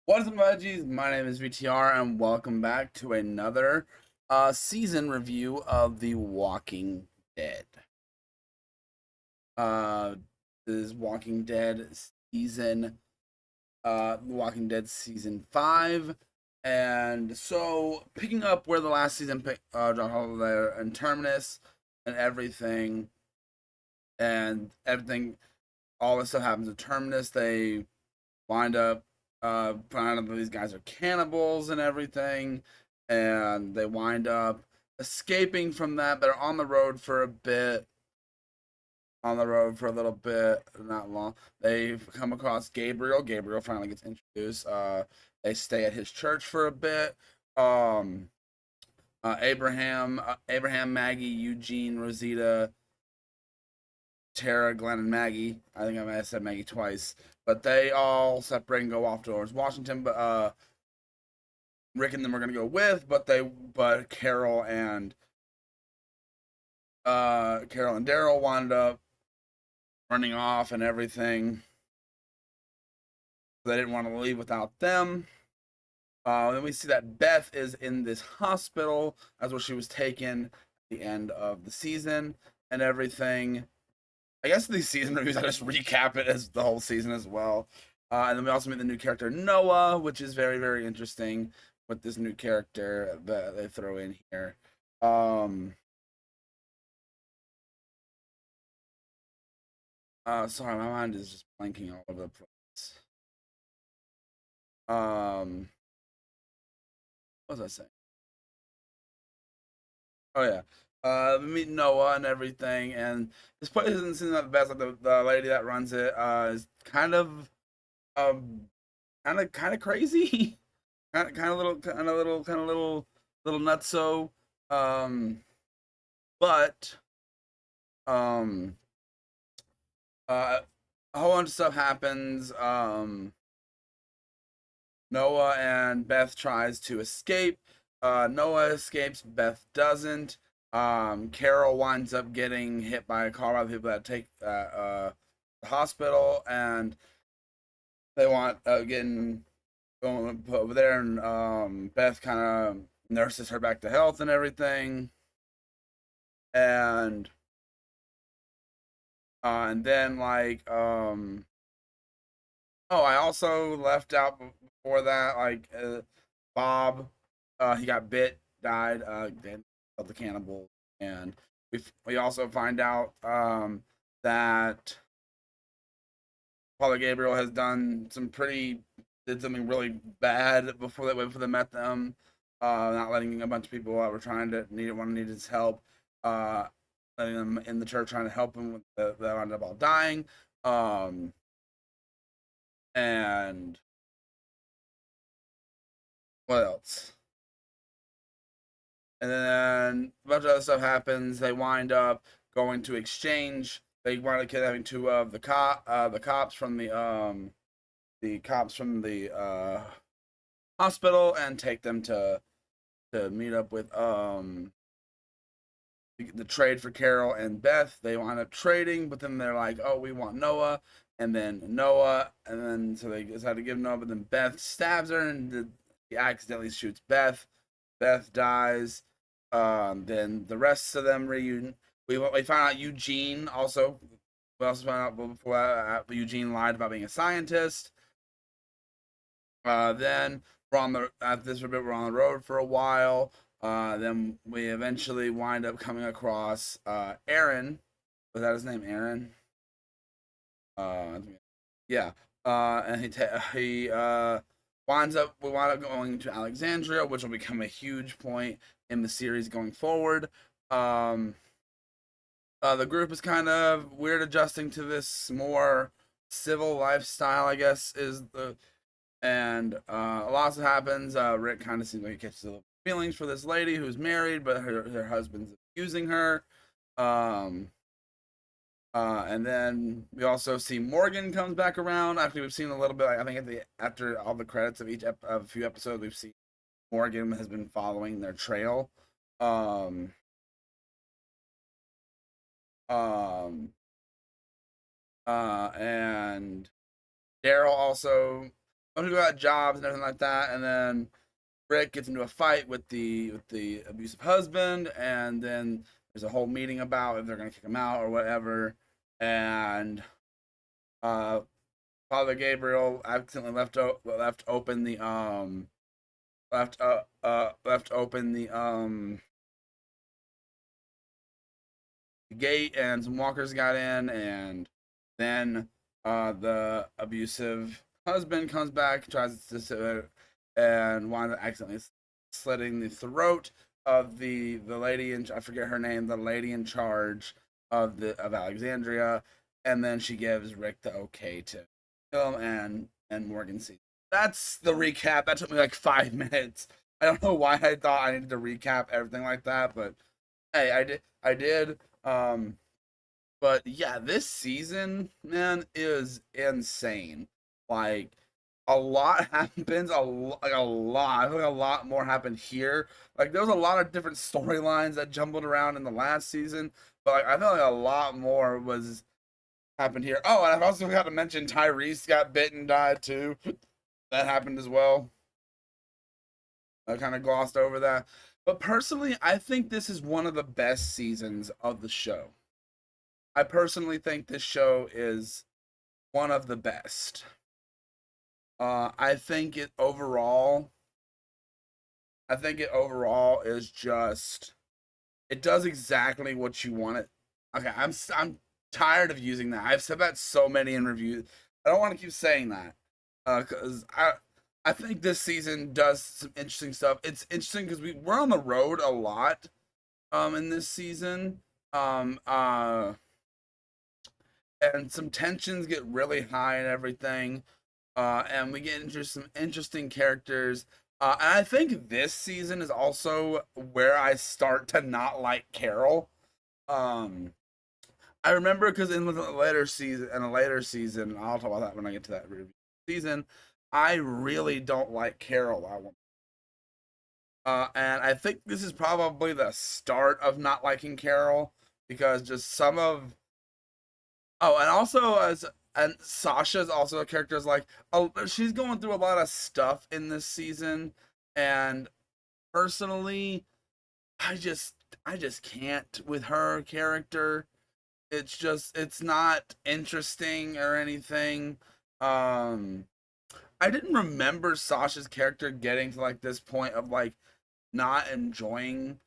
What is up, Veggies? My name is VTR, and welcome back to another season review of The Walking Dead. Uh, this is Walking Dead season, Walking Dead season 5. And so, picking up where the last season dropped all there, and Terminus, and everything, all this stuff happens at Terminus. They wind up find out that these guys are cannibals and everything, and they wind up escaping from that. They're on the road for a bit, on the road for a little bit, not long. They come across Gabriel. Gabriel finally gets introduced. They stay at his church for a bit. Um, Abraham, Maggie, Eugene, Rosita, Tara, Glenn, and Maggie. I think I might have said Maggie twice, but they all separate and go off towards Washington. But Rick and them are gonna go with, but Carol and Daryl wound up running off and everything. They didn't want to leave without them. Then we see that Beth is in this hospital. That's where she was taken at the end of the season and everything. I guess these season reviews, I just recap it as the whole season as well. And then we also meet the new character Noah, which is very, very interesting with this new character that they throw in here. Um, Sorry, my mind is just blanking all over the place. What was I saying? Oh yeah. Meet Noah and everything, and this place doesn't seem that the best. Like the lady that runs it is um, kind of crazy, kind of little nutso. Um, but um, uh, a whole bunch of stuff happens. Noah and Beth tries to escape. Noah escapes. Beth doesn't. Carol winds up getting hit by a car by the people that take the hospital, and they want getting going over there, and Beth kind of nurses her back to health and everything, and and then oh, I also left out before that Bob, he got bit, died, of the cannibal, and we also find out that Father Gabriel has did something really bad before they met them, not letting a bunch of people that were trying to needed his help, uh, letting them in the church trying to help him with that ended up all dying, um, and what else? And then a bunch of other stuff happens. They wind up going to exchange. They wind up kidnapping two of the cops from the hospital and take them to meet up with the trade for Carol and Beth. They wind up trading, but then they're like, "Oh, we want Noah," and then so they decide to give Noah, but then Beth stabs her and he accidentally shoots Beth. Beth dies. Then the rest of them reunion. We find out Eugene also. We also found out before Eugene lied about being a scientist. Then we're on the at this bit we're on the road for a while. Then we eventually wind up coming across Aaron. Was that his name, Aaron? Uh, yeah. And he winds up we wind up going to Alexandria, which will become a huge point in the series going forward. Um, the group is kind of weird adjusting to this more civil lifestyle, I guess, is the and a lot happens. Rick kind of seems like he catches a little feelings for this lady who's married, but her husband's abusing her. Um, and then we also see Morgan comes back around. Actually, we've seen a little bit. I think after all the credits of of a few episodes, we've seen Morgan has been following their trail. Um, um, and Daryl also. some people got jobs and everything like that, and then Rick gets into a fight with the abusive husband, and then there's a whole meeting about if they're gonna kick him out or whatever, and uh, Father Gabriel accidentally left open the left open the gate, and some walkers got in, and then the abusive husband comes back, tries to and winds up accidentally slitting the throat of the lady, and I forget her name, the lady in charge of Alexandria, and then she gives Rick the okay to kill him, and Morgan sees. That's the recap. That took me like 5 minutes. I don't know why I thought I needed to recap everything like that, but hey, I did. But yeah, this season, man, is insane. Like a lot happens, like a lot. I feel like a lot more happened here. Like there was a lot of different storylines that jumbled around in the last season, but like I feel like a lot more was happened here. Oh, and I've also got to mention Tyrese got bit and died too. That happened as well. I kind of glossed over that. But personally, I think this is one of the best seasons of the show. I personally think this show is one of the best. I think it overall. I think it overall is just. It does exactly what you want it. Okay, I'm tired of using that. I've said that so many in reviews. I don't want to keep saying that because I think this season does some interesting stuff. It's interesting because we're on the road a lot in this season. Um uh and some tensions get really high and everything. And we get into some interesting characters. And I think this season is also where I start to not like Carol. Um, I remember because in a later season, I'll talk about that when I get to that review season. I really don't like Carol. And I think this is probably the start of not liking Carol because just some of. Oh, and also as and Sasha's also a character is like, oh, she's going through a lot of stuff in this season, and personally, I just I just can't with her character. It's not interesting or anything. Um, I didn't remember Sasha's character getting to like this point of like not enjoying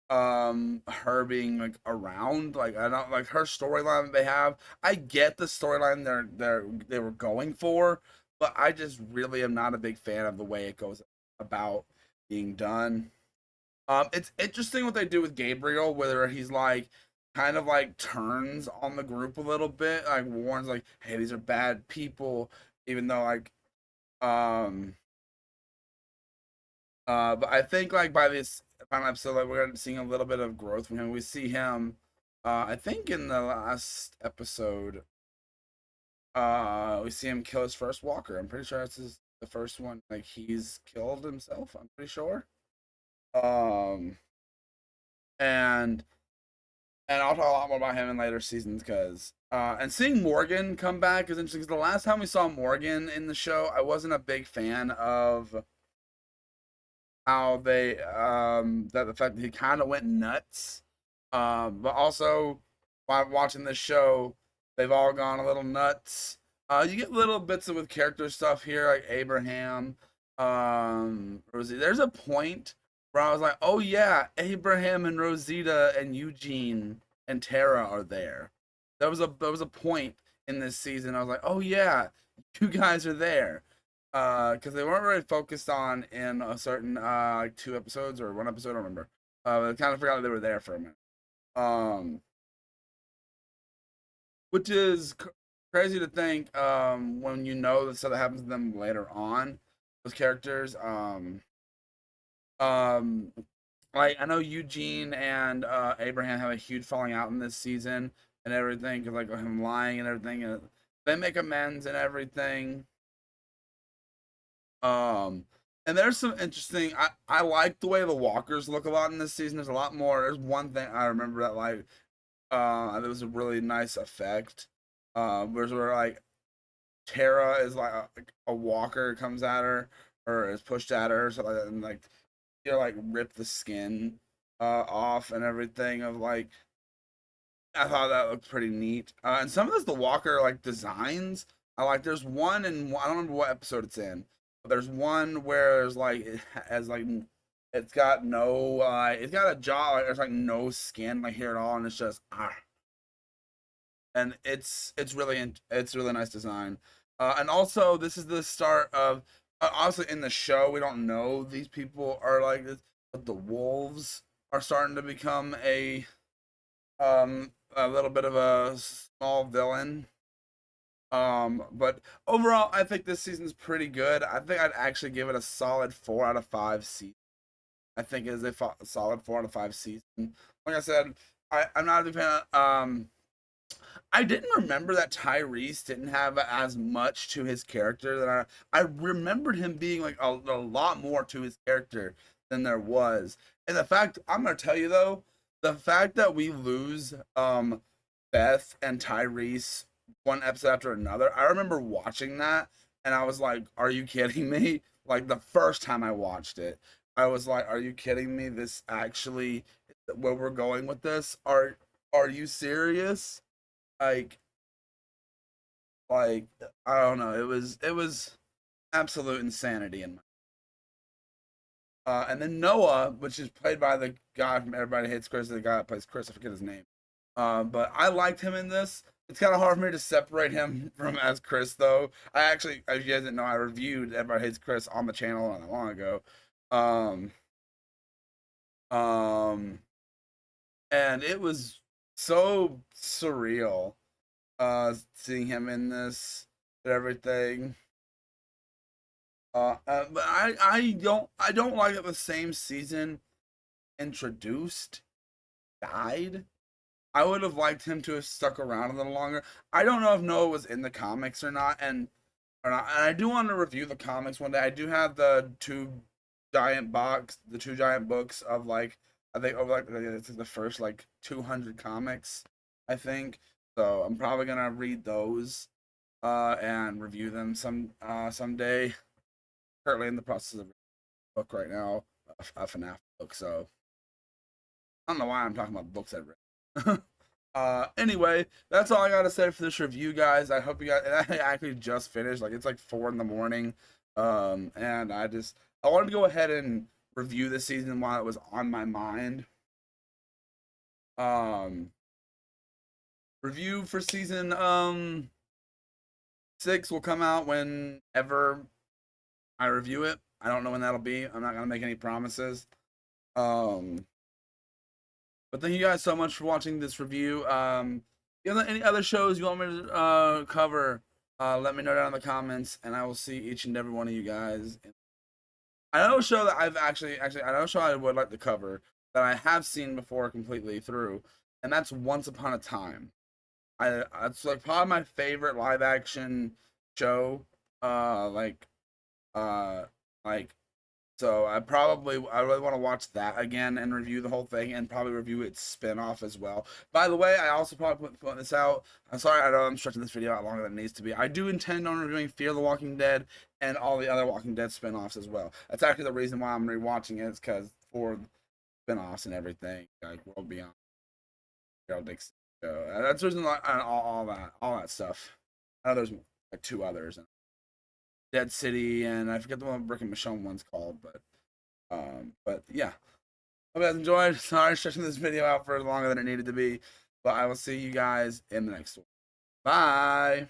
her being like around. Like I don't like her storyline they have. I get the storyline they were going for, but I just really am not a big fan of the way it goes about being done. It's interesting what they do with Gabriel, whether he's like kind of like turns on the group a little bit, like warns like, hey, these are bad people, even though like um but I think like by this final episode, like we're gonna seeing a little bit of growth from him. We see him, I think in the last episode, we see him kill his first walker. I'm pretty sure the first one. Like he's killed himself. I'm pretty sure. Um, and I'll talk a lot more about him in later seasons because and seeing Morgan come back is interesting because the last time we saw Morgan in the show, I wasn't a big fan of how they that the fact that he kind of went nuts. But also while watching this show, they've all gone a little nuts. You get little bits of with character stuff here, like Abraham, Rosie. There's a point where I was like, oh yeah, Abraham and Rosita and Eugene and Tara are there. There was a point in this season. I was like, oh yeah, you guys are there because they weren't really focused on in a certain like 2 episodes or 1 episode. I don't remember. I kind of forgot they were there for a minute. Um, which is crazy to think when you know the stuff that happens to them later on. Those characters. Um, like I know Eugene and Abraham have a huge falling out in this season and everything because like him lying and everything. And they make amends and everything. Um, and there's some interesting. I like the way the walkers look a lot in this season. There's a lot more. There's one thing I remember that like it was a really nice effect. Where like Tara is like a walker comes at her or is pushed at her, so like that, and like you like rip the skin off and everything of like I thought that looked pretty neat. And some of this the walker like designs. I like there's one and I don't remember what episode it's in, but there's one where there's like it has like it's got no it's got a jaw like there's like no skin like here at all, and it's just and it's really nice design. And also this is the start of obviously in the show we don't know these people are like this, but the wolves are starting to become a little bit of a small villain. But overall, I think this season's pretty good. I think I'd actually give it a solid 4 out of 5 season. I think it is a solid 4 out of 5 season. Like I said, I'm not a big fan. I didn't remember that Tyrese didn't have as much to his character that I remembered him being like a lot more to his character than there was. And the fact I'm gonna tell you though, the fact that we lose Beth and Tyrese one episode after another, I remember watching that and I was like, are you kidding me? Like the first time I watched it, I was like, are you kidding me? This actually where we're going with this? Are you serious? Like like I don't know. It was absolute insanity in my and then Noah, which is played by the guy from Everybody Hates Chris, the guy that plays Chris, I forget his name. But I liked him in this. It's kind of hard for me to separate him from as Chris, though. I actually, as you guys didn't know, I reviewed Everybody Hates Chris on the channel not long ago. Um, um, and it was so surreal, seeing him in this and everything. But I don't like that the same season introduced died. I would have liked him to have stuck around a little longer. I don't know if Noah was in the comics or not. And I do want to review the comics one day. I do have the two giant books of like I think over like it's the first like 200 comics, I think. So I'm probably gonna read those and review them someday. Currently in the process of a book right now, a FNAF book. So I don't know why I'm talking about books I've read. Anyway, that's all I gotta say for this review, guys. I hope you guys. And I actually just finished. Like it's like 4 in the morning. And I wanted to go ahead and review this season while it was on my mind. Um, Review for season 6 will come out whenever I review it. I don't know when that'll be. I'm not gonna make any promises. Um, but thank you guys so much for watching this review. You know, any other shows you want me to cover? Let me know down in the comments, and I will see each and every one of you guys. I know a show that I've actually I know a show I would like to cover that I have seen before completely through, and that's Once Upon a Time. It's like probably my favorite live action show. Uh, like uh, like so I really want to watch that again and review the whole thing and probably review its spin-off as well. By the way, I also probably put this out. I'm sorry, I know I'm stretching this video out longer than it needs to be. I do intend on reviewing Fear the Walking Dead and all the other Walking Dead spin-offs as well. That's actually the reason why I'm rewatching it, is because for spin-offs and everything, like World Beyond, Daryl Dixon. So that's the reason why all that stuff. I know there's like 2 others. Dead City, and I forget the one Brick and Michonne one's called, but yeah. Hope you guys enjoyed. Sorry stretching this video out for longer than it needed to be, but I will see you guys in the next one. Bye.